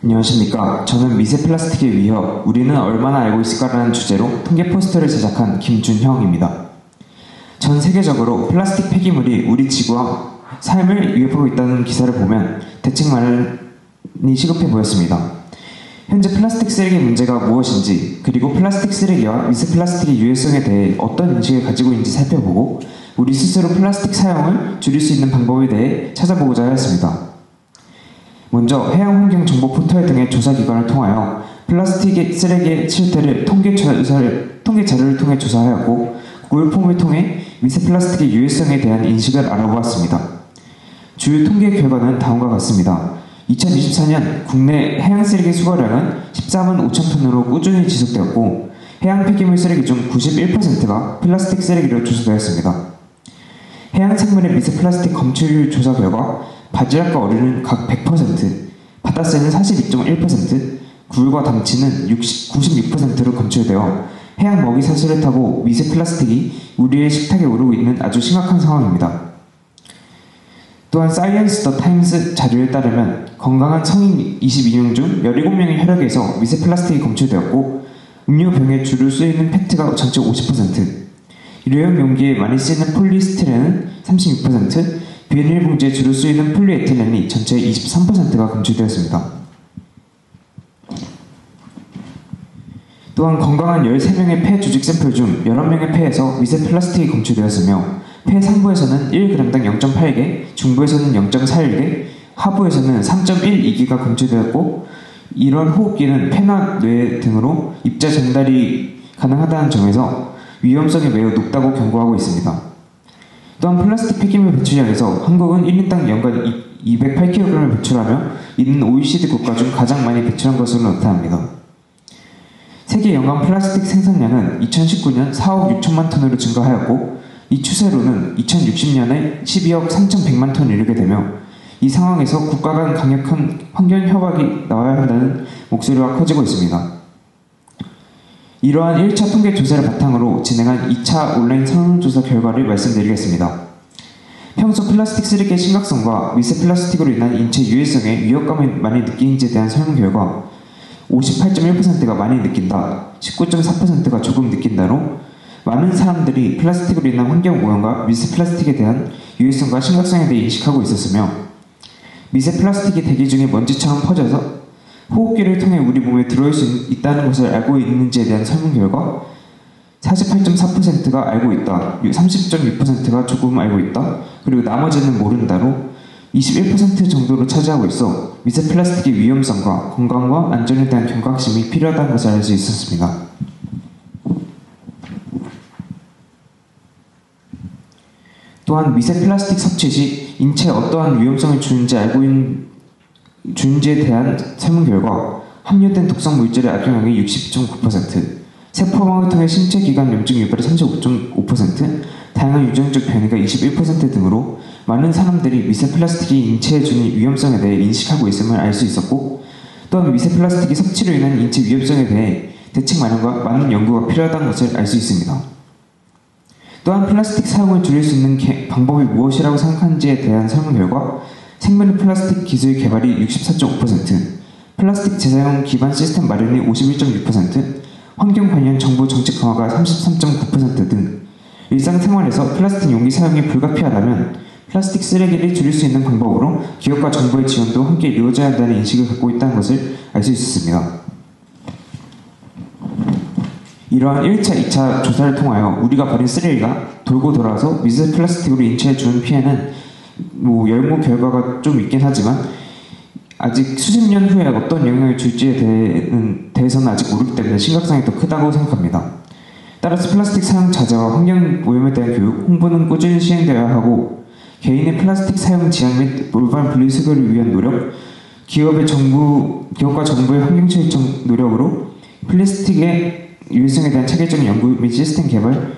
안녕하십니까. 저는 미세 플라스틱의 위협, 우리는 얼마나 알고 있을까라는 주제로 통계 포스터를 제작한 김준형입니다. 전 세계적으로 플라스틱 폐기물이 우리 지구와 삶을 위협하고 있다는 기사를 보면 대책 마련이 시급해 보였습니다. 현재 플라스틱 쓰레기 문제가 무엇인지, 그리고 플라스틱 쓰레기와 미세 플라스틱의 유해성에 대해 어떤 인식을 가지고 있는지 살펴보고 우리 스스로 플라스틱 사용을 줄일 수 있는 방법에 대해 찾아보고자 하였습니다. 먼저 해양환경정보 포털 등의 조사기관을 통하여 플라스틱 쓰레기의 실태를 통계 자료를 통해 조사하였고, 구글 폼을 통해 미세 플라스틱의 유해성에 대한 인식을 알아보았습니다. 주요 통계 결과는 다음과 같습니다. 2024년 국내 해양 쓰레기 수거량은 14만 5천 톤으로 꾸준히 지속되었고, 해양 폐기물 쓰레기 중 91%가 플라스틱 쓰레기로 조사되었습니다. 해양 생물의 미세 플라스틱 검출률 조사 결과 바지락과 어류는 각 100%, 바다새는 42.1%, 굴과 담치는 96%로 검출되어 해양 먹이 사슬을 타고 미세 플라스틱이 우리의 식탁에 오르고 있는 아주 심각한 상황입니다. 또한 사이언스 더 타임스 자료에 따르면 건강한 성인 22명 중 17명의 혈액에서 미세 플라스틱이 검출되었고, 음료병에 주로 쓰이는 페트가 전체 50%, 일회용 용기에 많이 쓰이는 폴리스티렌은 36%, 비닐봉지에 주로 쓰이는 폴리에틸렌이 전체 23%가 검출되었습니다. 또한 건강한 13명의 폐 조직 샘플 중 11명의 폐에서 미세 플라스틱이 검출되었으며, 폐 상부에서는 1g당 0.8개, 중부에서는 0.41개, 하부에서는 3.12개가 검출되었고, 이런 호흡기는 폐나 뇌 등으로 입자 전달이 가능하다는 점에서 위험성이 매우 높다고 경고하고 있습니다. 또한 플라스틱 폐기물 배출량에서 한국은 1인당 연간 208kg을 배출하며 있는 OECD 국가 중 가장 많이 배출한 것으로 나타납니다. 세계 연간 플라스틱 생산량은 2019년 4억 6천만 톤으로 증가하였고, 이 추세로는 2060년에 12억 3,100만 톤을 이르게 되며, 이 상황에서 국가 간 강력한 환경 협약이 나와야 한다는 목소리가 커지고 있습니다. 이러한 1차 통계 조사를 바탕으로 진행한 2차 온라인 설문조사 결과를 말씀드리겠습니다. 평소 플라스틱 쓰레기의 심각성과 미세 플라스틱으로 인한 인체 유해성에 위협감을 많이 느끼는지에 대한 설문 결과 58.1%가 많이 느낀다, 19.4%가 조금 느낀다로 많은 사람들이 플라스틱으로 인한 환경 오염과 미세 플라스틱에 대한 유해성과 심각성에 대해 인식하고 있었으며, 미세 플라스틱이 대기 중에 먼지처럼 퍼져서 호흡기를 통해 우리 몸에 들어올 수 있다는 것을 알고 있는지에 대한 설문 결과 48.4%가 알고 있다, 30.6%가 조금 알고 있다, 그리고 나머지는 모른다로 21% 정도로 차지하고 있어 미세 플라스틱의 위험성과 건강과 안전에 대한 경각심이 필요하다는 것을 알 수 있었습니다. 또한 미세 플라스틱 섭취 시 인체에 어떠한 위험성을 주는지에 대한 설문 결과 함유된 독성 물질의 악영향이 60.9%, 세포망을 통해 신체 기관 염증 유발이 35.5%, 다양한 유전적 변이가 21% 등으로 많은 사람들이 미세 플라스틱이 인체에 주는 위험성에 대해 인식하고 있음을 알 수 있었고, 또한 미세 플라스틱이 섭취로 인한 인체 위험성에 대해 대책 마련과 많은 연구가 필요하다는 것을 알 수 있습니다. 또한 플라스틱 사용을 줄일 수 있는 방법이 무엇이라고 생각하는지에 대한 설문 결과 생분해 플라스틱 기술 개발이 64.5%, 플라스틱 재사용 기반 시스템 마련이 51.6%, 환경 관련 정부 정책 강화가 33.9% 등 일상생활에서 플라스틱 용기 사용이 불가피하다면 플라스틱 쓰레기를 줄일 수 있는 방법으로 기업과 정부의 지원도 함께 이루어져야 한다는 인식을 갖고 있다는 것을 알 수 있었습니다. 이러한 1차, 2차 조사를 통하여 우리가 버린 쓰레기가 돌고 돌아서 미세 플라스틱으로 인체에 주는 피해는 연구 결과가 좀 있긴 하지만 아직 수십 년 후에 어떤 영향을 줄지에 대해서는 아직 모르기 때문에 심각성이 더 크다고 생각합니다. 따라서 플라스틱 사용 자제와 환경 오염에 대한 교육, 홍보는 꾸준히 시행되어야 하고, 개인의 플라스틱 사용 지양 및 올바른 분리수거를 위한 노력, 기업과 정부의 환경 실천 노력으로 플라스틱의 유해성에 대한 체계적인 연구 및 시스템 개발,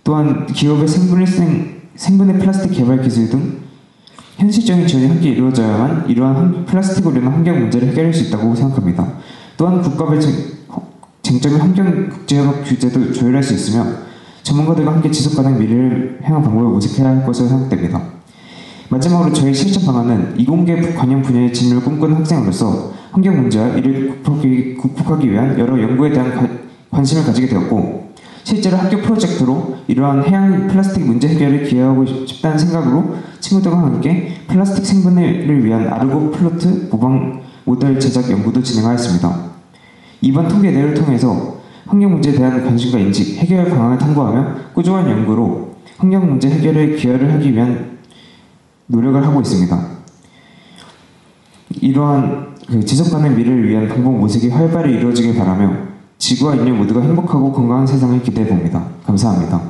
또한 기업의 생분해 플라스틱 개발 기술 등 현실적인 지원이 함께 이루어져야만 이러한 플라스틱으로 인한 환경 문제를 해결할 수 있다고 생각합니다. 또한 국가별 쟁점의 환경 국제협약 규제도 조율할 수 있으며 전문가들과 함께 지속가능 미래를 향한 방법을 모색해야 할 것으로 생각됩니다. 마지막으로 저희 실천 방안은 이공계 관련 분야의 진로를 꿈꾸는 학생으로서 환경 문제와 이를 극복하기 위한 여러 연구에 대한 관심을 가지게 되었고, 실제로 학교 프로젝트로 이러한 해양 플라스틱 문제 해결에 기여하고 싶다는 생각으로 친구들과 함께 플라스틱 생분해를 위한 아르고 플로트 모방 모델 제작 연구도 진행하였습니다. 이번 통계대회를 통해서 환경 문제에 대한 관심과 인식, 해결 방안을 탐구하며 꾸준한 연구로 환경 문제 해결에 기여를 하기 위한 노력을 하고 있습니다. 이러한 지속 가능 미래를 위한 방법 모색이 활발히 이루어지길 바라며 지구와 인류 모두가 행복하고 건강한 세상을 기대해 봅니다. 감사합니다.